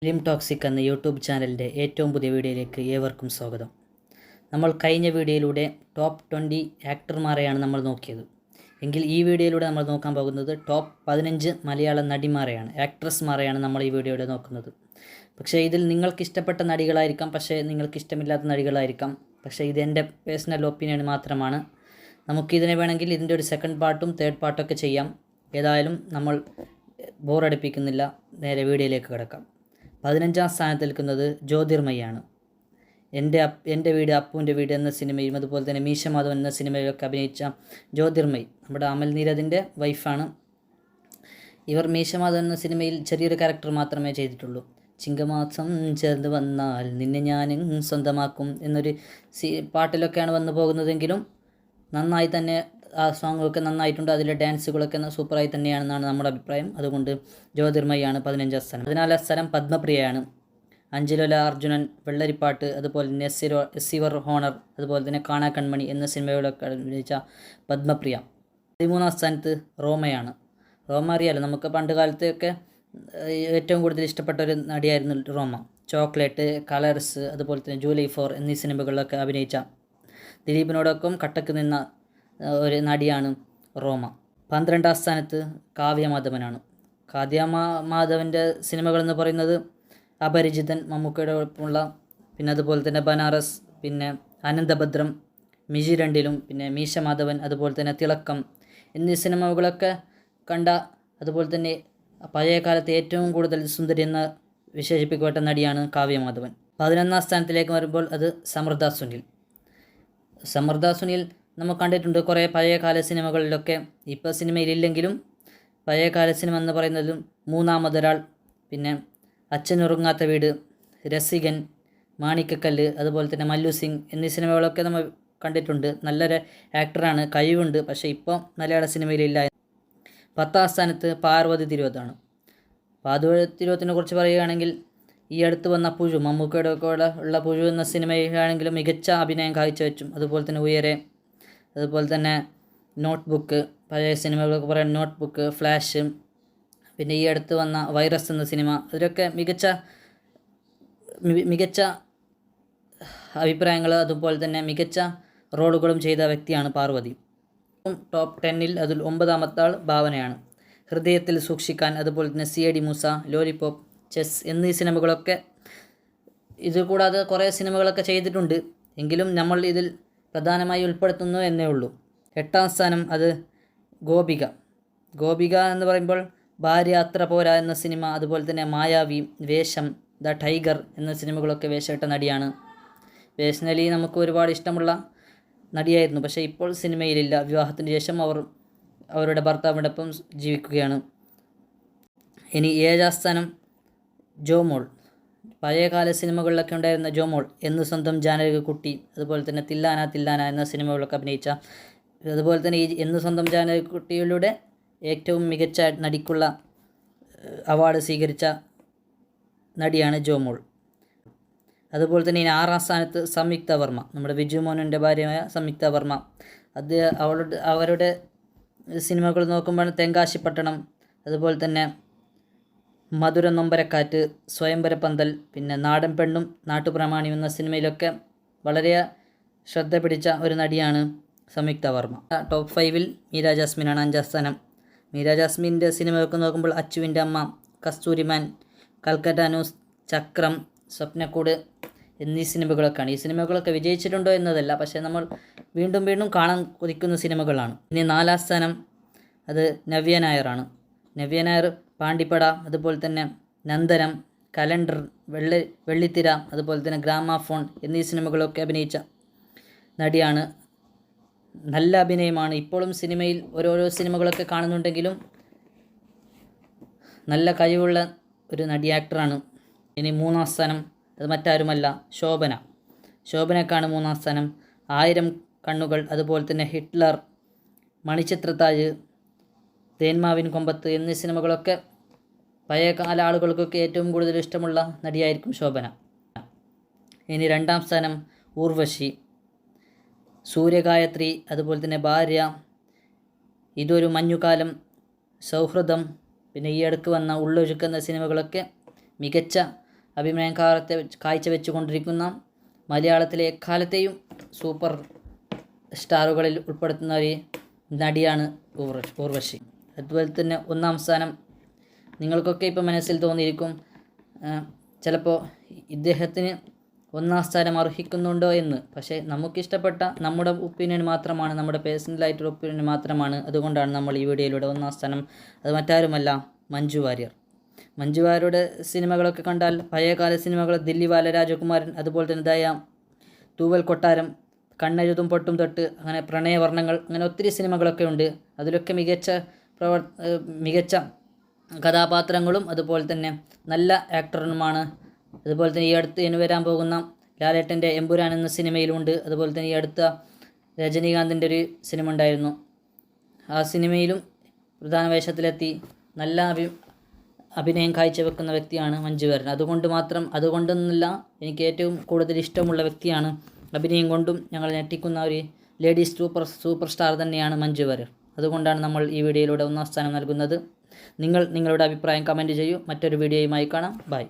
Film toxic എന്ന YouTube ചാനലിൻ്റെ ഏറ്റവും പുതിയ വീഡിയോയിലേക്ക് ഏവർക്കും സ്വാഗതം. നമ്മൾ കഴിഞ്ഞ വീഡിയോയിലൂടെ ടോപ്പ് 20 ആക്ടർമാരെയാണ് നമ്മൾ നോക്കിയത്. എങ്കിൽ ഈ വീഡിയോയിലൂടെ നമ്മൾ നോക്കാൻ പോകുന്നത് ടോപ്പ് 15 മലയാള നടിമാരെയാണ്, ആക്ട്രസ്മാരെയാണ് നമ്മൾ ഈ വീഡിയോയിലൂടെ നോക്കുന്നത്. പക്ഷേ ഇതിൽ നിങ്ങൾക്ക് ഇഷ്ടപ്പെട്ട നടികളായിരിക്കാം, പക്ഷേ നിങ്ങൾക്ക് ഇഷ്ടമില്ലാത്ത നടികളായിരിക്കാം. പക്ഷേ ഇതെൻ്റെ പേഴ്സണൽ ഒപ്പീനിയൻ മാത്രമാണ്. നമുക്കിതിനെ വേണമെങ്കിൽ ഇതിൻ്റെ ഒരു സെക്കൻഡ് പാർട്ടും തേർഡ് പാർട്ടൊക്കെ ചെയ്യാം. ഏതായാലും നമ്മൾ ബോറടിപ്പിക്കുന്നില്ല, നേരെ വീഡിയോയിലേക്ക് കിടക്കാം. 15ാം സ്ഥാനത്ത് നിൽക്കുന്നത് ജ്യോതിർമയാണ്. എൻ്റെ വീട് അപ്പുവിൻ്റെ വീട് എന്ന സിനിമയും അതുപോലെ തന്നെ മീശ മാധവൻ എന്ന സിനിമയിലൊക്കെ അഭിനയിച്ച ജ്യോതിർമയി നമ്മുടെ അമൽ നീരദിൻ്റെ വൈഫാണ്. ഇവർ മീശ മാധവൻ എന്ന സിനിമയിൽ ചെറിയൊരു ക്യാരക്ടർ മാത്രമേ ചെയ്തിട്ടുള്ളൂ. ചിങ്ങമാസം ചേർന്ന് വന്നാൽ നിന്നെ ഞാൻ സ്വന്തമാക്കും എന്നൊരു പാട്ടിലൊക്കെയാണ് വന്നു പോകുന്നതെങ്കിലും നന്നായി തന്നെ ആ സോങ്ങൊക്കെ നന്നായിട്ടുണ്ട്. അതിലെ ഡാൻസുകളൊക്കെ സൂപ്പറായി തന്നെയാണെന്നാണ് നമ്മുടെ അഭിപ്രായം. അതുകൊണ്ട് ജ്യോതിർമയാണ് 15ാം സ്ഥാനം. 14ാം സ്ഥാനം പത്മപ്രിയയാണ്. അഞ്ജലോല അർജുനൻ, വെള്ളരിപ്പാട്ട്, അതുപോലെ തന്നെ എസ്സിവർ ഹോണർ, അതുപോലെ തന്നെ കാണാ കൺമണി എന്ന സിനിമകളൊക്കെ അഭിനയിച്ച പത്മപ്രിയ. 13ാം സ്ഥാനത്ത് റോമയാണ്. റോമ അറിയാലോ, നമുക്ക് പണ്ട് കാലത്തൊക്കെ ഏറ്റവും കൂടുതൽ ഇഷ്ടപ്പെട്ട ഒരു നടിയായിരുന്നു റോമ. ചോക്ലേറ്റ്, കളേഴ്സ്, അതുപോലെ തന്നെ ജൂലൈ 4 എന്നീ സിനിമകളിലൊക്കെ അഭിനയിച്ച ദിലീപിനോടൊപ്പം കട്ടക്ക് നിന്ന ഒരു നടിയാണ് റോമ. 12ാം സ്ഥാനത്ത് കാവ്യമാധവനാണ്. കാവ്യമാധവൻ്റെ സിനിമകളെന്ന് പറയുന്നത് അപരിചിതൻ, മമ്മൂക്കയുടെ ഒപ്പമുള്ള, പിന്നെ അതുപോലെ തന്നെ ബനാറസ്, പിന്നെ അനന്തഭദ്രം, മിഴി രണ്ടിലും, പിന്നെ മീശ മാധവൻ, അതുപോലെ തന്നെ തിളക്കം എന്നീ സിനിമകളൊക്കെ കണ്ട, അതുപോലെ തന്നെ പഴയ കാലത്ത് ഏറ്റവും കൂടുതൽ സുന്ദരി എന്ന് വിശേഷിപ്പിക്കപ്പെട്ട നടിയാണ് കാവ്യമാധവൻ. 11ാം സ്ഥാനത്തിലേക്ക് വരുമ്പോൾ അത് സമൃദ്ധ സുനിൽ. സമൃദ്ധ സുനിൽ നമ്മൾ കണ്ടിട്ടുണ്ട് കുറേ പഴയകാല സിനിമകളിലൊക്കെ. ഇപ്പോൾ സിനിമയിലില്ലെങ്കിലും പഴയകാല സിനിമ എന്ന് പറയുന്നതും മൂന്നാമതൊരാൾ, പിന്നെ അച്ഛനുറങ്ങാത്ത വീട്, രസികൻ, മാണിക്കക്കല്ല്, അതുപോലെ തന്നെ മല്ലു സിംഗ് എന്നീ സിനിമകളൊക്കെ നമ്മൾ കണ്ടിട്ടുണ്ട്. നല്ലൊരു ആക്ടറാണ്, കഴിവുണ്ട്. പക്ഷേ ഇപ്പോൾ മലയാള സിനിമയിലില്ല. 10ാം സ്ഥാനത്ത് പാർവതി തിരുവോത്താണ്. പാർവതി തിരുവോത്തിനെ കുറിച്ച് പറയുകയാണെങ്കിൽ ഈ അടുത്ത് വന്ന പുഴു, മമ്മൂക്കയുടെ കൂടെ ഉള്ള പുഴു എന്ന സിനിമയിലാണെങ്കിലും മികച്ച അഭിനയം കാഴ്ചവെച്ചും, അതുപോലെ തന്നെ ഉയരെ, അതുപോലെ തന്നെ നോട്ട് ബുക്ക്, പഴയ സിനിമകളൊക്കെ പറയാൻ നോട്ട് ബുക്ക്, ഫ്ലാഷ്, പിന്നെ ഈ അടുത്ത് വന്ന വൈറസ് എന്ന സിനിമ, അതിലൊക്കെ മികച്ച അഭിപ്രായങ്ങൾ അതുപോലെ തന്നെ മികച്ച റോളുകളും ചെയ്ത വ്യക്തിയാണ് പാർവതി. ടോപ്പ് 10ൽ അതിൽ 9ാമത്തെ ആൾ ഭാവനയാണ്. ഹൃദയത്തിൽ സൂക്ഷിക്കാൻ, അതുപോലെ തന്നെ CID മൂസ, ലോലിപോപ്പ്, ചെസ് എന്നീ സിനിമകളൊക്കെ, ഇത് കൂടാതെ കുറേ സിനിമകളൊക്കെ ചെയ്തിട്ടുണ്ട്. എങ്കിലും നമ്മൾ ഇതിൽ പ്രധാനമായി ഉൾപ്പെടുത്തുന്നു എന്നേ ഉള്ളൂ. 8ാം സ്ഥാനം അത് ഗോപിക. ഗോപിക എന്ന് പറയുമ്പോൾ ഭാര്യ അത്ര പോരാ എന്ന സിനിമ, അതുപോലെ തന്നെ മായാവി, വേഷം, ദ ടൈഗർ എന്ന സിനിമകളൊക്കെ വേഷമിട്ട നടിയാണ്. പേഴ്സണലി നമുക്ക് ഒരുപാട് ഇഷ്ടമുള്ള നടിയായിരുന്നു. പക്ഷേ ഇപ്പോൾ സിനിമയിലില്ല. വിവാഹത്തിന് ശേഷം അവരുടെ ഭർത്താവിനോടൊപ്പം ജീവിക്കുകയാണ്. ഇനി 7ാം സ്ഥാനം ജോമോൾ. പഴയകാല സിനിമകളിലൊക്കെ ഉണ്ടായിരുന്ന ജോമോൾ, എന്ന് സ്വന്തം ജാനകിക്കുട്ടി, അതുപോലെ തന്നെ തില്ലാന തില്ലാന എന്ന സിനിമകളിലൊക്കെ അഭിനയിച്ച, അതുപോലെ തന്നെ ഈ എന്ന് സ്വന്തം ജാനകിക്കുട്ടിയിലൂടെ ഏറ്റവും മികച്ച നടിക്കുള്ള അവാർഡ് സ്വീകരിച്ച നടിയാണ് ജോമോൾ. അതുപോലെ തന്നെ ഇനി 6ാം സ്ഥാനത്ത് സംയുക്ത വർമ്മ, നമ്മുടെ വിജു മോഹൻ്റെ ഭാര്യയായ സംയുക്ത വർമ്മ. അവരുടെ സിനിമകൾ നോക്കുമ്പോൾ തെങ്കാശിപ്പട്ടണം, അതുപോലെ തന്നെ മധുര നൊമ്പരക്കാറ്റ്, സ്വയംവര പന്തൽ, പിന്നെ നാടൻ പെണ്ണും നാട്ടുപ്രമാണിയും എന്ന സിനിമയിലൊക്കെ വളരെ ശ്രദ്ധ പിടിച്ച ഒരു നടിയാണ് സംയുക്ത വർമ്മ. ടോപ്പ് 5ൽ മീര ജാസ്മിനാണ് 5ാം സ്ഥാനം. മീര ജാസ്മിൻ്റെ സിനിമയൊക്കെ നോക്കുമ്പോൾ അച്ചുവിൻ്റെ അമ്മ, കസ്തൂരിമാൻ, കൽക്കട്ട ന്യൂസ്, ചക്രം, സ്വപ്നക്കൂട് എന്നീ സിനിമകളൊക്കെയാണ്. ഈ സിനിമകളൊക്കെ വിജയിച്ചിട്ടുണ്ടോ എന്നതല്ല, പക്ഷേ നമ്മൾ വീണ്ടും വീണ്ടും കാണാൻ കൊതിക്കുന്ന സിനിമകളാണ്. ഇനി 4ാം സ്ഥാനം അത് നവ്യ നായരാണ്. നവ്യ നായർ പാണ്ടിപ്പട, അതുപോലെ തന്നെ നന്ദനം, കലണ്ടർ, വെള്ളിത്തിര, അതുപോലെ തന്നെ ഗ്രാമാഫോൺ എന്നീ സിനിമകളൊക്കെ അഭിനയിച്ച നടിയാണ്. നല്ല അഭിനയമാണ്. ഇപ്പോഴും സിനിമയിൽ ഓരോരോ സിനിമകളൊക്കെ കാണുന്നുണ്ടെങ്കിലും നല്ല കഴിവുള്ള ഒരു നടി, ആക്ടറാണ്. ഇനി 3ാം സ്ഥാനം അത് മറ്റാരുമല്ല, ശോഭന. ശോഭനക്കാണ് 3ാം സ്ഥാനം. 1000 കണ്ണുകൾ, അതുപോലെ തന്നെ ഹിറ്റ്ലർ, മണിച്ചിത്രത്താഴ്, തേന്മാവിൻ കൊമ്പത്ത് എന്നീ സിനിമകളൊക്കെ പഴയകാല ആളുകൾക്കൊക്കെ ഏറ്റവും കൂടുതൽ ഇഷ്ടമുള്ള നടിയായിരിക്കും ശോഭന. ഇനി 2ാം സ്ഥാനം ഊർവശി. സൂര്യഗായത്രി, അതുപോലെ തന്നെ ഭാര്യ, ഇതൊരു മഞ്ഞുകാലം, സൗഹൃദം, പിന്നെ ഈ അടുക്ക് വന്ന ഉള്ളൊഴുക്കുന്ന സിനിമകളൊക്കെ മികച്ച അഭിനയം കാഴ്ചവെച്ചുകൊണ്ടിരിക്കുന്ന മലയാളത്തിലെ എക്കാലത്തെയും സൂപ്പർ സ്റ്റാറുകളിൽ ഉൾപ്പെടുത്തുന്ന ഒരു നടിയാണ് ഊർവശി. അതുപോലെ തന്നെ ഒന്നാം സ്ഥാനം നിങ്ങൾക്കൊക്കെ ഇപ്പോൾ മനസ്സിൽ തോന്നിയിരിക്കും, ചിലപ്പോൾ ഇദ്ദേഹത്തിന് ഒന്നാം സ്ഥാനം അർഹിക്കുന്നുണ്ടോ എന്ന്. പക്ഷേ നമുക്കിഷ്ടപ്പെട്ട നമ്മുടെ ഒപ്പീനിയൻ മാത്രമാണ്, നമ്മുടെ പേഴ്സണലായിട്ടുള്ള ഒപ്പീനിയൻ മാത്രമാണ്. അതുകൊണ്ടാണ് നമ്മൾ ഈ വീഡിയോയിലൂടെ ഒന്നാം സ്ഥാനം, അത് മറ്റാരുമല്ല മഞ്ജു വാര്യർ. മഞ്ജു വാര്യരുടെ സിനിമകളൊക്കെ കണ്ടാൽ പഴയകാല സിനിമകൾ, ദില്ലിവാല രാജകുമാരൻ, അതുപോലെ തന്നെ ദയ, തൂവൽ കൊട്ടാരം, കണ്ണെഴുതും പൊട്ടും തൊട്ട്, അങ്ങനെ പ്രണയവർണ്ണങ്ങൾ, അങ്ങനെ ഒത്തിരി സിനിമകളൊക്കെ ഉണ്ട്. അതിലൊക്കെ മികച്ച കഥാപാത്രങ്ങളും അതുപോലെ തന്നെ നല്ല ആക്ടറുമാണ്. അതുപോലെ തന്നെ ഈ അടുത്ത് ഇനി വരാൻ പോകുന്ന ലാലേട്ടൻ്റെ എമ്പുരാൻ എന്ന സിനിമയിലുണ്ട്. അതുപോലെ തന്നെ ഈ അടുത്ത രജനീകാന്തിൻ്റെ ഒരു സിനിമ ഉണ്ടായിരുന്നു, ആ സിനിമയിലും പ്രധാന വേഷത്തിലെത്തി നല്ല അഭിനയം കാഴ്ചവെക്കുന്ന വ്യക്തിയാണ് മഞ്ജു വാര്യർ. അതുകൊണ്ടൊന്നുമില്ല, എനിക്ക് ഏറ്റവും കൂടുതൽ ഇഷ്ടമുള്ള വ്യക്തിയാണ്. അഭിനയം കൊണ്ടും ഞങ്ങൾ ഞെട്ടിക്കുന്ന ഒരു ലേഡീസ് സൂപ്പർ സ്റ്റാർ തന്നെയാണ് മഞ്ജു വാര്യർ. അതുകൊണ്ടാണ് നമ്മൾ ഈ വീഡിയോയിലൂടെ ഒന്നാം സ്ഥാനം നൽകുന്നത്. നിങ്ങളുടെ അഭിപ്രായം കമൻറ്റ് ചെയ്യൂ. മറ്റൊരു വീഡിയോയുമായി കാണാം. ബൈ.